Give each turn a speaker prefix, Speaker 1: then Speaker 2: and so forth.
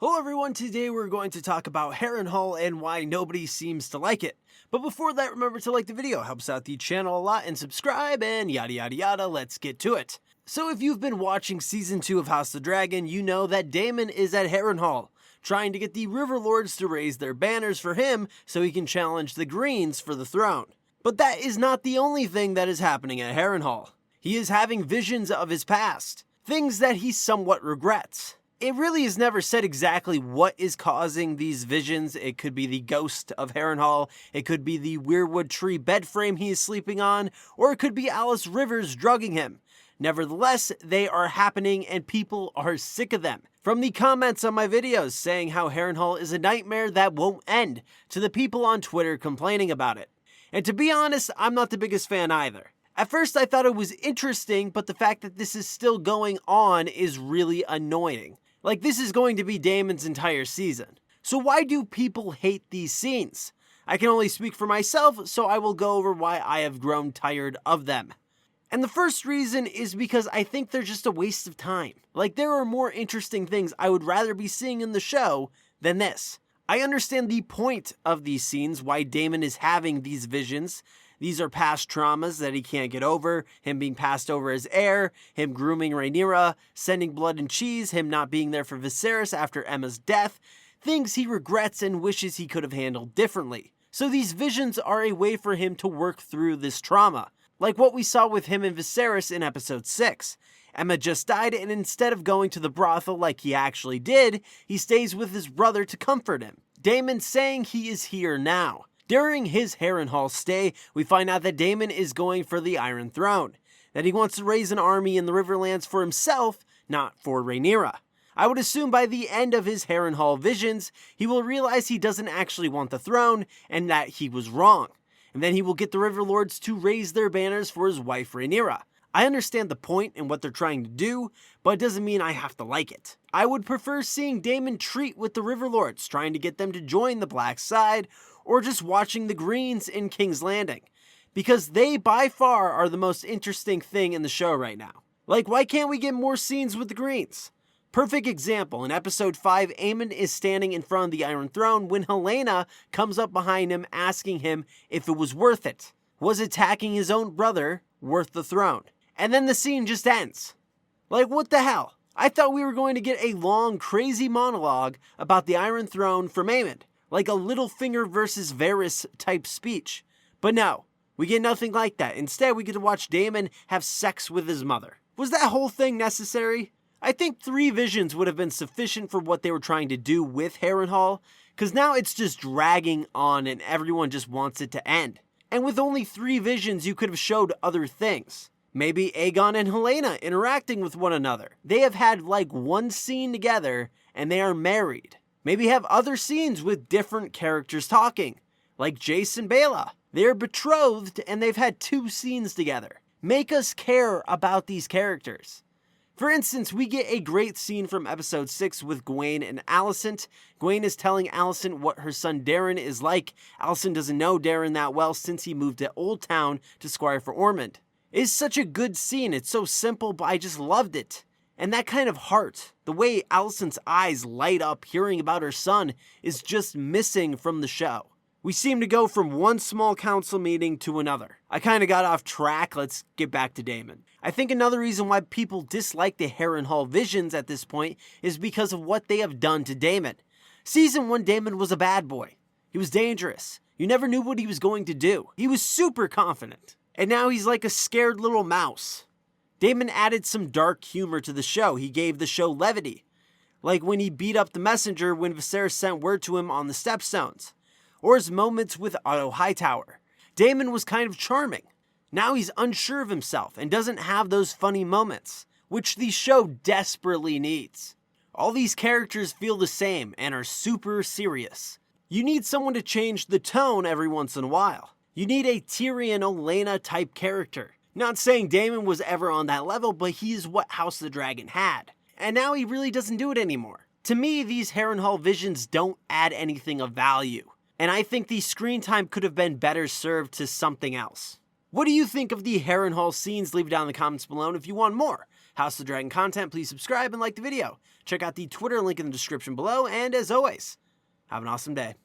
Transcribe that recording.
Speaker 1: Hello everyone, today we're going to talk about Harrenhal and why nobody seems to like it. But before that, remember to like the video, helps out the channel a lot, and subscribe, and yada yada yada, let's get to it. So if you've been watching Season 2 of House of the Dragon, you know that Daemon is at Harrenhal, trying to get the River Lords to raise their banners for him so he can challenge the Greens for the throne. But that is not the only thing that is happening at Harrenhal. He is having visions of his past, things that he somewhat regrets. It really is never said exactly what is causing these visions. It could be the ghost of Harrenhal, it could be the weirwood tree bed frame he is sleeping on, or it could be Alice Rivers drugging him. Nevertheless, they are happening and people are sick of them. From the comments on my videos saying how Harrenhal is a nightmare that won't end, to the people on Twitter complaining about it. And to be honest, I'm not the biggest fan either. At first I thought it was interesting, but the fact that this is still going on is really annoying. Like, this is going to be Daemon's entire season. So why do people hate these scenes? I can only speak for myself, so I will go over why I have grown tired of them. And the first reason is because I think they're just a waste of time. Like, there are more interesting things I would rather be seeing in the show than this. I understand the point of these scenes, why Daemon is having these visions. These are past traumas that he can't get over, him being passed over as heir, him grooming Rhaenyra, sending blood and cheese, him not being there for Viserys after Emma's death, things he regrets and wishes he could have handled differently. So these visions are a way for him to work through this trauma, like what we saw with him and Viserys in episode 6. Emma just died, and instead of going to the brothel like he actually did, he stays with his brother to comfort him. Daemon saying he is here now. During his Harrenhal stay, we find out that Daemon is going for the Iron Throne, that he wants to raise an army in the Riverlands for himself, not for Rhaenyra. I would assume by the end of his Harrenhal visions, he will realize he doesn't actually want the throne, and that he was wrong. And then he will get the River Lords to raise their banners for his wife Rhaenyra. I understand the point and what they're trying to do, but it doesn't mean I have to like it. I would prefer seeing Daemon treat with the River Lords, trying to get them to join the black side, or just watching the Greens in King's Landing, because they by far are the most interesting thing in the show right now. Like, why can't we get more scenes with the Greens? Perfect example, in episode 5, Aemond is standing in front of the Iron Throne when Helaena comes up behind him asking him if it was worth it. Was attacking his own brother worth the throne? And then the scene just ends. Like, what the hell? I thought we were going to get a long, crazy monologue about the Iron Throne from Aemond, like a Littlefinger versus Varys type speech. But no, we get nothing like that. Instead, we get to watch Daemon have sex with his mother. Was that whole thing necessary? I think 3 visions would have been sufficient for what they were trying to do with Harrenhal, because now it's just dragging on and everyone just wants it to end. And with only 3 visions, you could have showed other things. Maybe Aegon and Helaena interacting with one another. They have had like one scene together and they are married. Maybe have other scenes with different characters talking, like Jace and Bela. They're betrothed and they've had 2 scenes together. Make us care about these characters. For instance, we get a great scene from episode 6 with Gwaine and Alicent. Gwaine is telling Alicent what her son Darren is like. Alicent doesn't know Darren that well since he moved to Old Town to squire for Aemond. It's such a good scene. It's so simple, but I just loved it. And that kind of heart, the way Alicent's eyes light up hearing about her son, is just missing from the show. We seem to go from one small council meeting to another. I kind of got off track, let's get back to Daemon. I think another reason why people dislike the Harrenhal visions at this point is because of what they have done to Daemon. Season 1 Daemon was a bad boy. He was dangerous. You never knew what he was going to do. He was super confident. And now he's like a scared little mouse. Daemon added some dark humor to the show. He gave the show levity. Like when he beat up the messenger when Viserys sent word to him on the Stepstones. Or his moments with Otto Hightower. Daemon was kind of charming. Now he's unsure of himself and doesn't have those funny moments, which the show desperately needs. All these characters feel the same and are super serious. You need someone to change the tone every once in a while. You need a Tyrion Olenna type character. Not saying Daemon was ever on that level, but he is what House of the Dragon had. And now he really doesn't do it anymore. To me, these Harrenhal visions don't add anything of value. And I think the screen time could have been better served to something else. What do you think of the Harrenhal scenes? Leave it down in the comments below, and if you want more House of the Dragon content, please subscribe and like the video. Check out the Twitter link in the description below, and as always, have an awesome day.